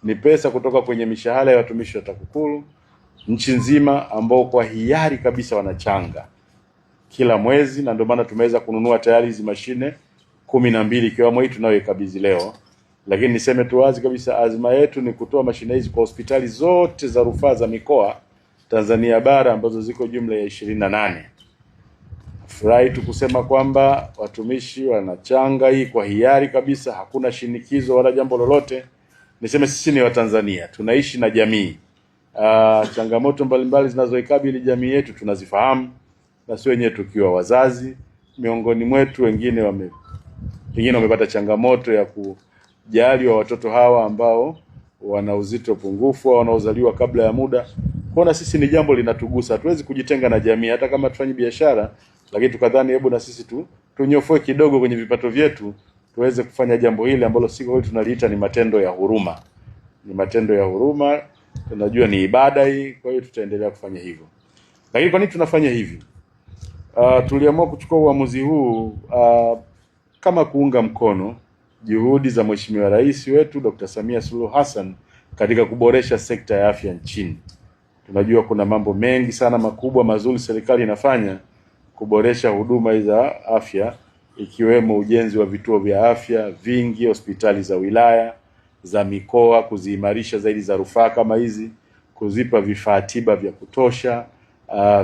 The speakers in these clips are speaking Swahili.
ni pesa kutoka kwenye mishahara ya watumishi wa TAKUKURU nchi nzima, ambao kwa hiari kabisa wanachanga kila mwezi, na ndio maana tumeweza kununua tayari hizi mashine 12 ikiwemo hii tunayoikabidhi leo. Lakini niseme tu wazi kabisa, azma yetu ni kutoa mashine hizi kwa hospitali zote za rufaa za mikoa Tanzania bara ambazo ziko jumla ya 28. Furahi tu kusema kwamba watumishi wanachanga hii kwa hiari kabisa, hakuna shinikizo wala jambo lolote. Niseme sisi ni Watanzania, tunaishi na jamii. Changamoto mbalimbali zinazoikabili jamii yetu tunazifahamu, na sisi wenyewe tukiwa wazazi, miongoni mwetu wengine wamepata changamoto ya kujali wa watoto hawa ambao wana uzito pungufu au wanaozaliwa kabla ya muda. Kwa sisi ni jambo linatugusa, hatuwezi kujitenga na jamii hata kama tufanye biashara, lakini tukadhani hebu na sisi tunyofoe kidogo kwenye vipato vyetu tuweze kufanya jambo hili ambalo siku hiyo tunaliita ni matendo ya huruma. Ni matendo ya huruma, tunajua ni ibada hii, kwa hiyo tutaendelea kufanya hivyo. Lakini kwa nini tunafanya hivi? Tuliamua kuchukua uamuzi huu kama kuunga mkono juhudi za Mheshimiwa Rais wetu Dr. Samia Suluhu Hassan katika kuboresha sekta ya afya nchini. Tunajua kuna mambo mengi sana makubwa mazuri serikali inafanya kuboresha huduma za afya, ikiwemo ujenzi wa vituo vya afya vingi, hospitali za wilaya, za mikoa, kuziimarisha zaidi za rufaa kama hizi, kuzipa vifaa tiba vya kutosha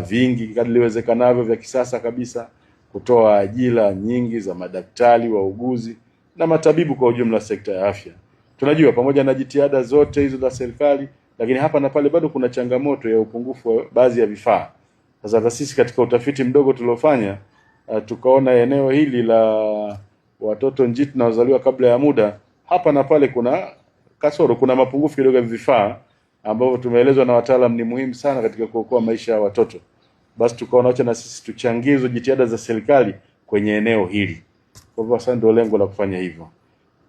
vingi kadri iwezekanavyo vya kisasa kabisa, kutoa ajira nyingi za madaktari, wauguzi na matabibu kwa ujumla sekta ya afya. Tunajua pamoja na jitihada zote hizo za serikali, lakini hapa na pale bado kuna changamoto ya upungufu wa baadhi ya vifaa. Sasa sisi katika utafiti mdogo tuliofanya, tukaona eneo hili la watoto njiti na wazaliwa kabla ya muda, hapa na pale kuna kasoro, kuna mapungufu kidogo ya vifaa ambavyo tumeelezwa na wataalamu ni muhimu sana katika kuokoa maisha ya watoto. Basi tukaona acha na sisi tuchangie hizo jitihada za serikali kwenye eneo hili. Kwa hivyo sasa ndio lengo la kufanya hivyo.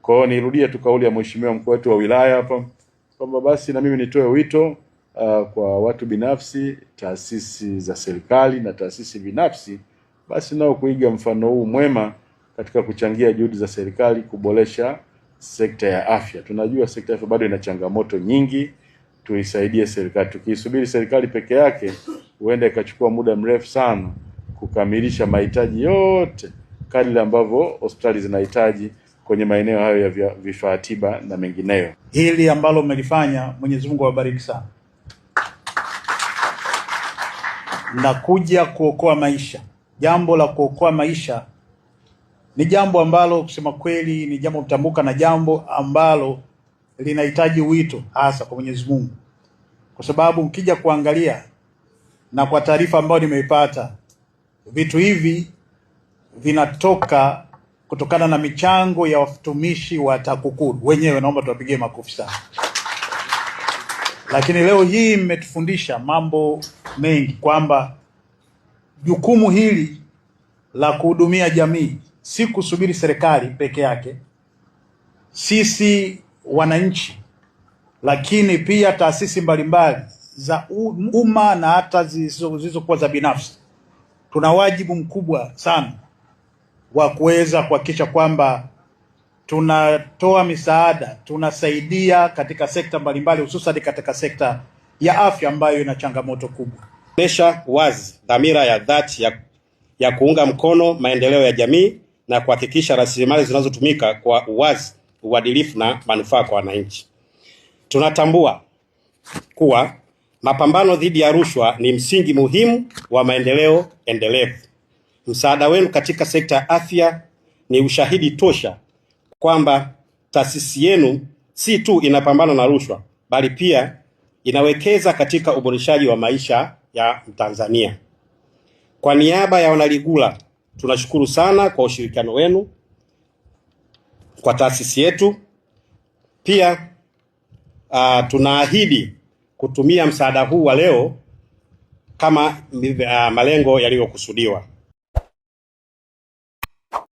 Kwa hiyo nirudie tu kauli ya Mheshimiwa mkuu wetu wa wilaya hapa kwamba basi na mimi nitoe wito kwa watu binafsi, taasisi za serikali na taasisi binafsi, basi nao kuiga mfano huu mwema katika kuchangia juhudi za serikali kuboresha sekta ya afya. Tunajua sekta ya afya bado ina changamoto nyingi, tuisaidie serikali. Tukisubiri serikali peke yake huenda ikachukua muda mrefu sana kukamilisha mahitaji yote kadri ambavyo hospitali zinahitaji kwenye maeneo hayo ya vifaa tiba na mengineyo. Hili ambalo mmelifanya, Mwenyezi Mungu awabariki sana. Na kuja kuokoa maisha. Jambo la kuokoa maisha ni jambo ambalo kusema kweli ni jambo mtambuka, na jambo ambalo linahitaji wito hasa kwa Mwenyezi Mungu. Kwa sababu mkija kuangalia na kwa taarifa ambayo nimeipata, vitu hivi vinatoka kutokana na michango ya watumishi wa TAKUKURU wenyewe. Naomba tuwapigie makofi sana. Lakini leo hii mmetufundisha mambo mengi kwamba jukumu hili la kuhudumia jamii si kusubiri serikali peke yake, sisi wananchi, lakini pia taasisi mbalimbali za umma na hata zisizokuwa za binafsi, tuna wajibu mkubwa sana wa kuweza kuhakikisha kwamba tunatoa misaada, tunasaidia katika sekta mbalimbali, hususan katika sekta ya afya ambayo ina changamoto kubwa. Kuonesha wazi dhamira ya dhati ya kuunga mkono maendeleo ya jamii na kuhakikisha rasilimali zinazotumika kwa uwazi, uadilifu na manufaa kwa wananchi. Tunatambua kuwa mapambano dhidi ya rushwa ni msingi muhimu wa maendeleo endelevu. Msaada wenu katika sekta ya afya ni ushahidi tosha kwamba taasisi yenu si tu inapambana na rushwa, bali pia inawekeza katika uboreshaji wa maisha ya Mtanzania. Kwa niaba ya wanaligula, tunashukuru sana kwa ushirikiano wenu kwa taasisi yetu. Pia tunaahidi kutumia msaada huu wa leo kama malengo yaliyokusudiwa.